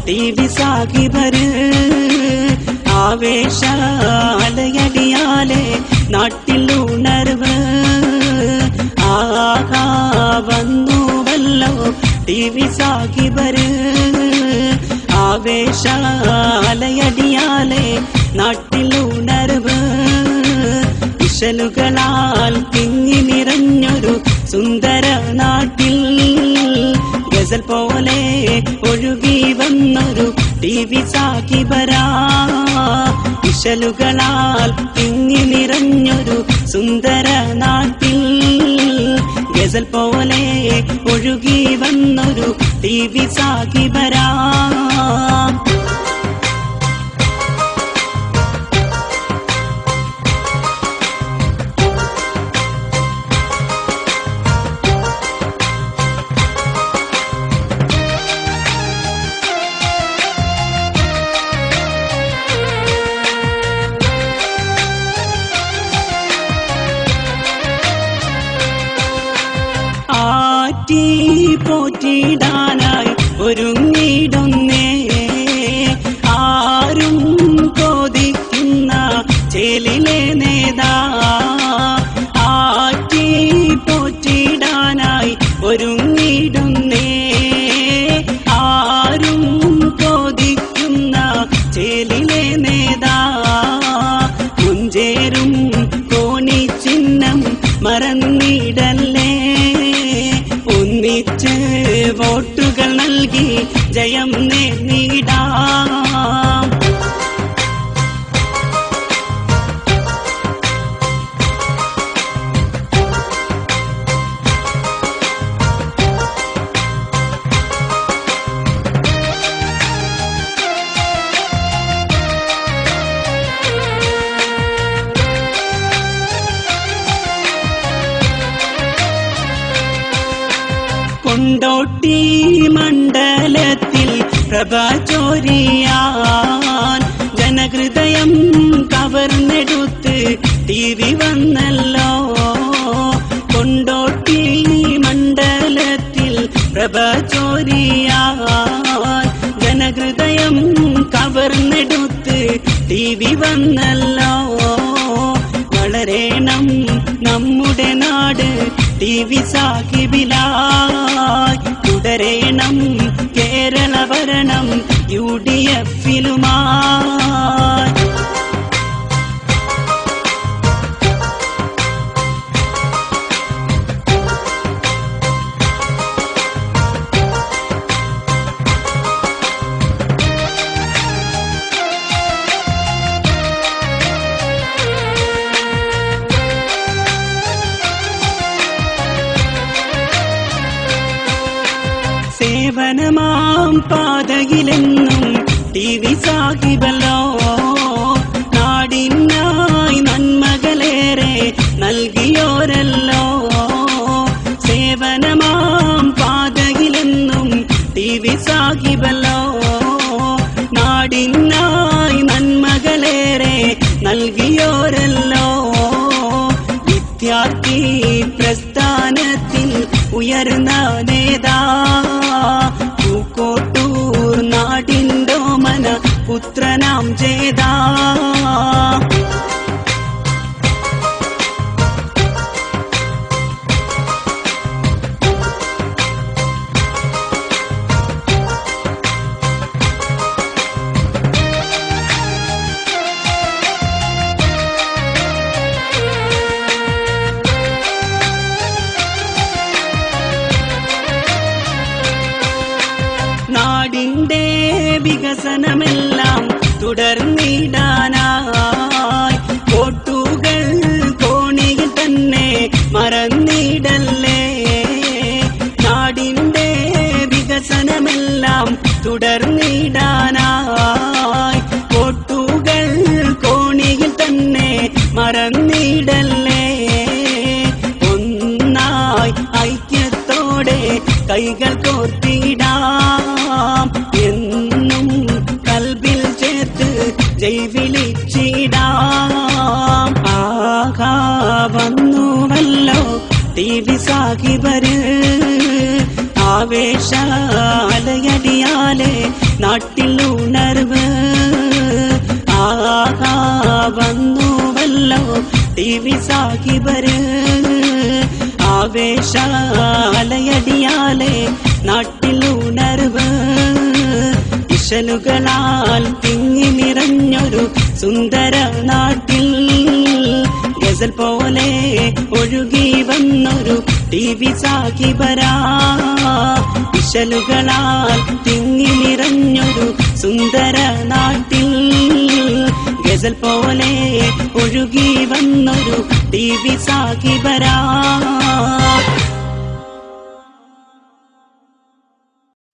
TV സാഹിബര് ആവേശ അലയടിയാലെ നാട്ടിൽ ഉണർവ് ആഹാ വന്നുവല്ലോ TV സാഹിബര് ആവേശ അലയടിയാലെ നാട്ടിൽ ഉണർവ് ഇശലുകളാൽ തിങ്ങി നിറഞ്ഞൊരു സുന്ദര നാട്ടിൽ ഗസൽ പോലെ ഒഴുകി വന്നൊരു TV സാഹിബരാ ഇശലുകളാൽ തിങ്ങി നിറഞ്ഞൊരു സുന്ദര നാട്ടിൽ ഗസൽ പോലെ ഒഴുകി വന്നൊരു TV സാഹിബരാ പോറ്റിടാനായി ഒരുങ്ങിടുന്നേ ആരും കൊതിക്കുന്ന ചേലിലെ നേതാ ആറ്റി പോറ്റിടാനായി ഒരുങ്ങിടുന്നേ ആരും കൊതിക്കുന്ന ചേലിലെ നേതാ മുഞ്ചേരും കോണി ചിഹ്നം മറന്നിടല്ലേ ഒന്നിച്ച് വോട്ടുകൾ നൽകി ജയം നേടിടാം കൊണ്ടോട്ടി മണ്ഡലത്തിൽ പ്രഭ ചൊരിയാൻ ജനഹൃദയം കവർന്നെടുത്ത് TV വന്നല്ലോ കൊണ്ടോട്ടി മണ്ഡലത്തിൽ പ്രഭ ചൊരിയാൻ ജനഹൃദയം കവർന്നെടുത്ത് TV വന്നല്ലോ വളരേണം നമ്മുടെ നാട് TV സാഹിബിലായി തുടരേണം കേരള ഭരണം UDF-ലുമായി സേവനമാം പാതയിലെന്നും TV സാഹിബല്ലോ നാടിനായി നന്മകളേറെ നൽകിയോരല്ലോ സേവനമാം പാതയിലെന്നും TV സാഹിബല്ലോ നാടിനായി നന്മകളേറെ നൽകിയോരല്ലോ വിദ്യാർത്ഥി പ്രസ്ഥാനത്തിൽ ഉയർന്ന നേതാ പൂക്കോട്ടൂർ നാടിൻ്റെ മന പുത്രനാം ജേതാ നാടിൻ്റെ വികസനമെല്ലാം തുടർന്നിടാനായി വോട്ടുകൾ കോണിയിൽ തന്നെ മറന്നിടല്ലേ നാടിൻ്റെ വികസനമെല്ലാം തുടർന്നിടാനായി വോട്ടുകൾ കോണിയിൽ തന്നെ മറന്നിടല്ലേ ഒന്നായി ഐക്യത്തോടെ കൈകൾ കോർത്തിടാം എന്നും കൽബിൽ ചേർത്ത് ജയ് വിളിച്ചിടാം ആഹാ വന്നുവല്ലോ TV സാഹിബര് ആവേശ അലയടിയാലെ നാട്ടിൽ ഉണർവ് ആഹാ വന്നുവല്ലോ TV സാഹിബര് ആവേശാലയടിയാലെ നാട്ടിൽ ഉണർവ് ഇശലുകളാൽ തിങ്ങി നിറഞ്ഞൊരു സുന്ദര നാട്ടിൽ ഗസൽ പോലെ ഒഴുകി വന്നൊരു TV സാഹിബരാ ഇശലുകളാൽ തിങ്ങി നിറഞ്ഞൊരു സുന്ദര നാട്ടിൽ ഗസൽ പോലെ ഒഴുകി വന്നൊരു TV സാഹിബരാ